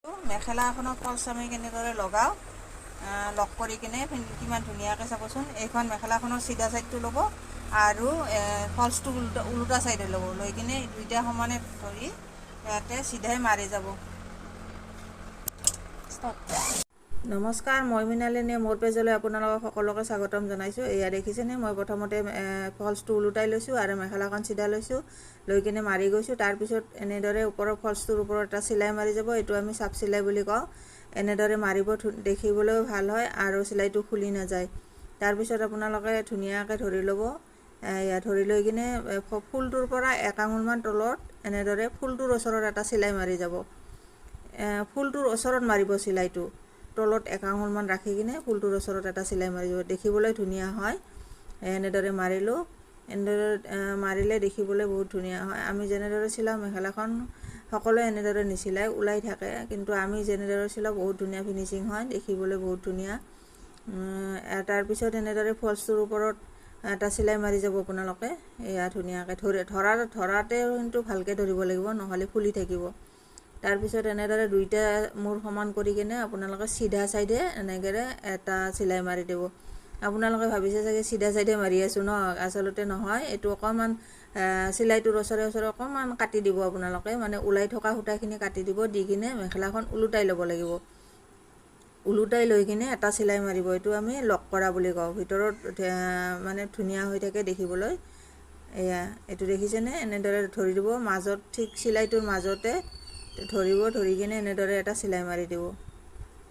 মেখেলা এখনৰ ফলচ আমি কেনেদৰে লগাওঁ লক কৰি কিনে কিমান ধুনীয়াকৈ চাবচোন। এইখন মেখেলাখনৰ চিধা চাইডটো ল'ব আৰু ফলচটো ওলোটা চাইডে ল'ব, লৈ কিনে দুইটা সমানে ধৰি ইয়াতে চিধাই মাৰি যাব। নমস্কাৰ, মই মৃণালিনী, মোৰ পেজলৈ আপোনালোকক সকলোকে স্বাগতম জনাইছোঁ। এয়া দেখিছেনে, মই প্ৰথমতে ফলচটো ওলোটাই লৈছোঁ আৰু মেখেলাখন চিধা লৈছোঁ, লৈ কিনে মাৰি গৈছোঁ। তাৰপিছত এনেদৰে ওপৰৰ ফলচটোৰ ওপৰত এটা চিলাই মাৰি যাব, এইটো আমি চাপ চিলাই বুলি কওঁ। এনেদৰে মাৰিব, দেখিবলৈও ভাল হয় আৰু চিলাইটো খুলি নাযায়। তাৰপিছত আপোনালোকে ধুনীয়াকৈ ধৰি ল'ব, ধৰি লৈ কিনে ফুলটোৰ পৰা 1 আঙুলমান তলত এনেদৰে ফুলটোৰ ওচৰত এটা চিলাই মাৰি যাব। ফুলটোৰ ওচৰত মাৰিব চিলাইটো, তলত 1 আঙুলমান ৰাখি কিনে ফুলটোৰ ওচৰত এটা চিলাই মাৰি যাব, দেখিবলৈ ধুনীয়া হয়। এনেদৰে মাৰিলোঁ, এনেদৰে মাৰিলে দেখিবলৈ বহুত ধুনীয়া হয়। আমি যেনেদৰে চিলাওঁ মেখেলাখন সকলোৱে এনেদৰে নিচিলাই, ওলাই থাকে, কিন্তু আমি যেনেদৰে চিলাওঁ বহুত ধুনীয়া ফিনিচিং হয়, দেখিবলৈ বহুত ধুনীয়া। তাৰপিছত এনেদৰে ফলচটোৰ ওপৰত এটা চিলাই মাৰি যাব আপোনালোকে। এয়া ধুনীয়াকৈ ধৰাতে কিন্তু ভালকৈ ধৰিব লাগিব, নহ'লে ফুলি থাকিব। তাৰপিছত এনেদৰে দুইটা মূৰ সমান কৰি কিনে আপোনালোকে চিধা চাইডে এনেদৰে এটা চিলাই মাৰি দিব। আপোনালোকে ভাবিছে চাগে চিধা চাইডে মাৰি আছোঁ ন, আচলতে নহয়, এইটো অকণমান চিলাইটোৰ ওচৰে ওচৰে অকণমান কাটি দিব আপোনালোকে, মানে ওলাই থকা সূতাখিনি কাটি দিব, দি কিনে মেখেলাখন ওলোটাই ল'ব লাগিব। ওলোটাই লৈ কিনে এটা চিলাই মাৰিব, এইটো আমি লক কৰা বুলি কওঁ। ভিতৰত মানে ধুনীয়া হৈ থাকে দেখিবলৈ। এয়া এইটো দেখিছেনে, এনেদৰে ধৰি দিব, মাজত ঠিক চিলাইটোৰ মাজতে ধৰিব, ধৰি কিনে এনেদৰে এটা চিলাই মাৰি দিব।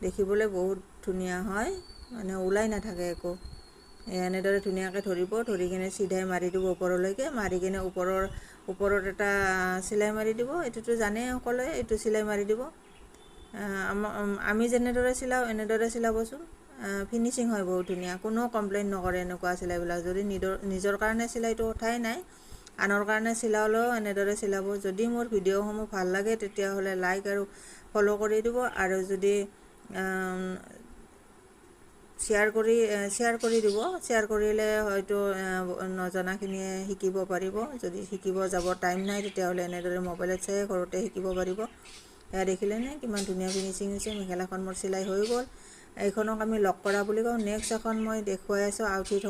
দেখিবলৈ বহুত ধুনীয়া হয়, মানে ওলাই নাথাকে একো। এনেদৰে ধুনীয়াকৈ ধৰিব, ধৰি কিনে চিধাই মাৰি দিব ওপৰলৈকে, মাৰি কিনে ওপৰত এটা চিলাই মাৰি দিব। এইটোতো জানেই সকলোৱে, এইটো চিলাই মাৰি দিব। আমি যেনেদৰে চিলাওঁ এনেদৰে চিলাবচোন, ফিনিচিং হয় বহুত ধুনীয়া, কোনো কমপ্লেইন নকৰে এনেকুৱা চিলাইবিলাক। যদি নিজৰ কাৰণে চিলাইটো কথাই নাই, আনৰ কাৰণে চিলালেও এনেদৰে চিলাব। যদি মোৰ ভিডিঅ'সমূহ ভাল লাগে তেতিয়াহ'লে লাইক আৰু ফ'ল' কৰি দিব, আৰু যদি শ্বেয়াৰ কৰি দিব। শ্বেয়াৰ কৰিলে হয়তো নজনাখিনিয়ে শিকিব পাৰিব। যদি শিকিব যাব টাইম নাই তেতিয়াহ'লে এনেদৰে মোবাইলত চাই ঘৰতে শিকিব পাৰিব। এয়া দেখিলেনে কিমান ধুনীয়া ফিনিচিং হৈছে। মেখেলাখন মোৰ চিলাই হৈ গ'ল। এইখনক আমি লক কৰা বুলি কওঁ। নেক্সট এখন মই দেখুৱাই আছোঁ আউঠি থকা।